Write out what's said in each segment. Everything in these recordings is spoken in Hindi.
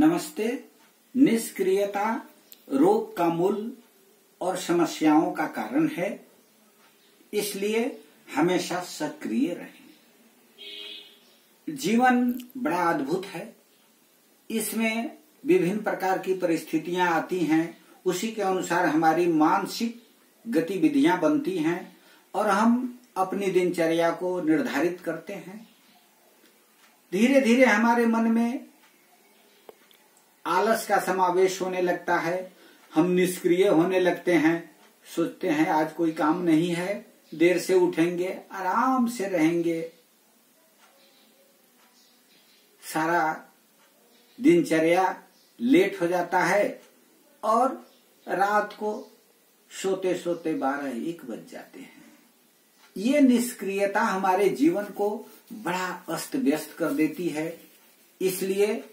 नमस्ते। निष्क्रियता रोग का मूल और समस्याओं का कारण है, इसलिए हमेशा सक्रिय रहें। जीवन बड़ा अद्भुत है, इसमें विभिन्न प्रकार की परिस्थितियां आती हैं, उसी के अनुसार हमारी मानसिक गतिविधियां बनती हैं और हम अपनी दिनचर्या को निर्धारित करते हैं। धीरे धीरे हमारे मन में आलस का समावेश होने लगता है, हम निष्क्रिय होने लगते हैं, सोचते हैं आज कोई काम नहीं है, देर से उठेंगे, आराम से रहेंगे। सारा दिनचर्या लेट हो जाता है और रात को सोते सोते 12-1 बज जाते हैं। ये निष्क्रियता हमारे जीवन को बड़ा अस्त व्यस्त कर देती है, इसलिए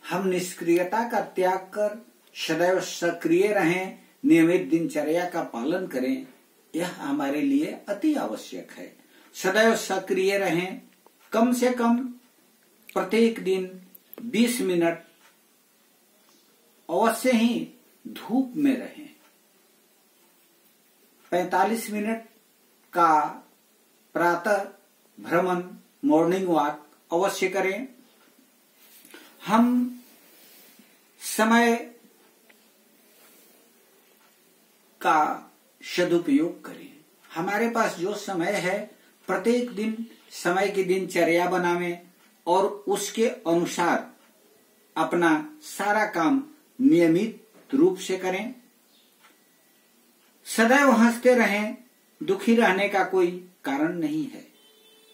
हम निष्क्रियता का त्याग कर सदैव सक्रिय रहें, नियमित दिनचर्या का पालन करें, यह हमारे लिए अति आवश्यक है। सदैव सक्रिय रहें, कम से कम प्रत्येक दिन 20 मिनट अवश्य ही धूप में रहें। 45 मिनट का प्रातः भ्रमण मॉर्निंग वॉक अवश्य करें। हम समय का सदुपयोग करें। हमारे पास जो समय है, प्रत्येक दिन समय की दिनचर्या बनावें और उसके अनुसार अपना सारा काम नियमित रूप से करें। सदैव हंसते रहें, दुखी रहने का कोई कारण नहीं है,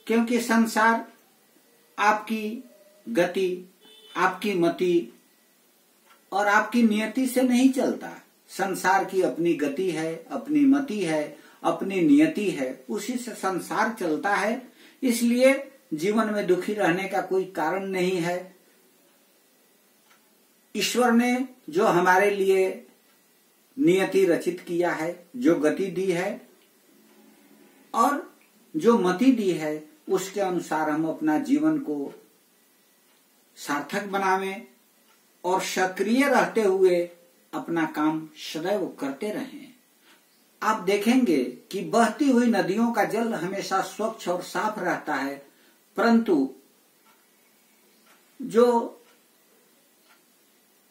क्योंकि संसार आपकी गति, आपकी मति और आपकी नियति से नहीं चलता। संसार की अपनी गति है, अपनी मति है, अपनी नियति है, उसी से संसार चलता है। इसलिए जीवन में दुखी रहने का कोई कारण नहीं है। ईश्वर ने जो हमारे लिए नियति रचित किया है, जो गति दी है और जो मति दी है, उसके अनुसार हम अपना जीवन को सार्थक बनावें और सक्रिय रहते हुए अपना काम सदैव करते रहें। आप देखेंगे कि बहती हुई नदियों का जल हमेशा स्वच्छ और साफ रहता है, परंतु जो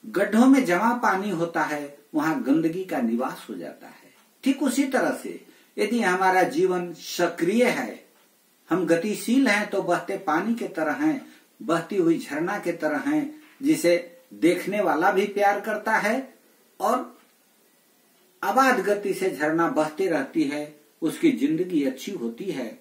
गड्ढों में जमा पानी होता है, वहां गंदगी का निवास हो जाता है। ठीक उसी तरह से यदि हमारा जीवन सक्रिय है, हम गतिशील हैं, तो बहते पानी के तरह हैं, बहती हुई झरना के तरह हैं, जिसे देखने वाला भी प्यार करता है और अबाध गति से झरना बहती रहती है, उसकी जिंदगी अच्छी होती है।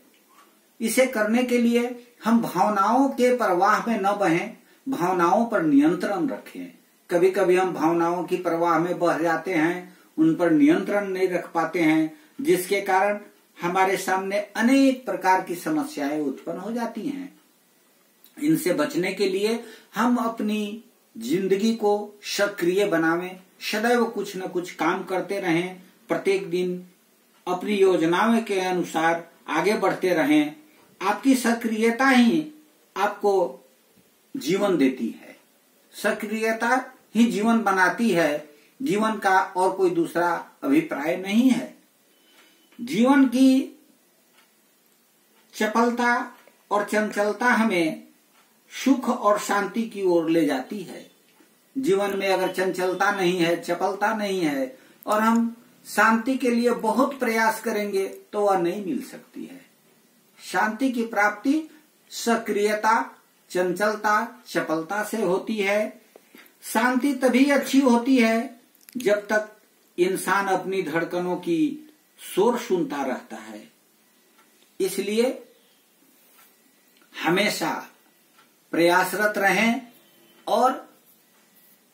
इसे करने के लिए हम भावनाओं के प्रवाह में न बहें, भावनाओं पर नियंत्रण रखें। कभी कभी हम भावनाओं की प्रवाह में बह जाते हैं, उन पर नियंत्रण नहीं रख पाते हैं, जिसके कारण हमारे सामने अनेक प्रकार की समस्याएं उत्पन्न हो जाती हैं। इनसे बचने के लिए हम अपनी जिंदगी को सक्रिय बनावें, सदैव कुछ न कुछ काम करते रहें, प्रत्येक दिन अपनी योजनाओं के अनुसार आगे बढ़ते रहें। आपकी सक्रियता ही आपको जीवन देती है, सक्रियता ही जीवन बनाती है। जीवन का और कोई दूसरा अभिप्राय नहीं है। जीवन की चपलता और चंचलता हमें सुख और शांति की ओर ले जाती है। जीवन में अगर चंचलता नहीं है, चपलता नहीं है और हम शांति के लिए बहुत प्रयास करेंगे, तो वह नहीं मिल सकती है। शांति की प्राप्ति सक्रियता, चंचलता, चपलता से होती है। शांति तभी अच्छी होती है जब तक इंसान अपनी धड़कनों की शोर सुनता रहता है। इसलिए हमेशा प्रयासरत रहें और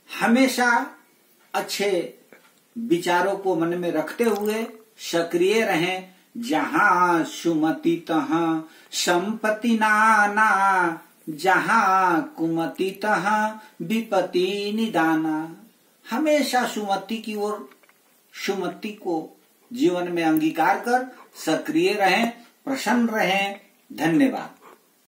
हमेशा अच्छे विचारों को मन में रखते हुए सक्रिय रहें। जहां सुमति तहां संपत्ति नाना, जहां कुमति तहां विपत्ति निदाना। हमेशा सुमति की ओर, सुमति को जीवन में अंगीकार कर सक्रिय रहें, प्रसन्न रहें। धन्यवाद।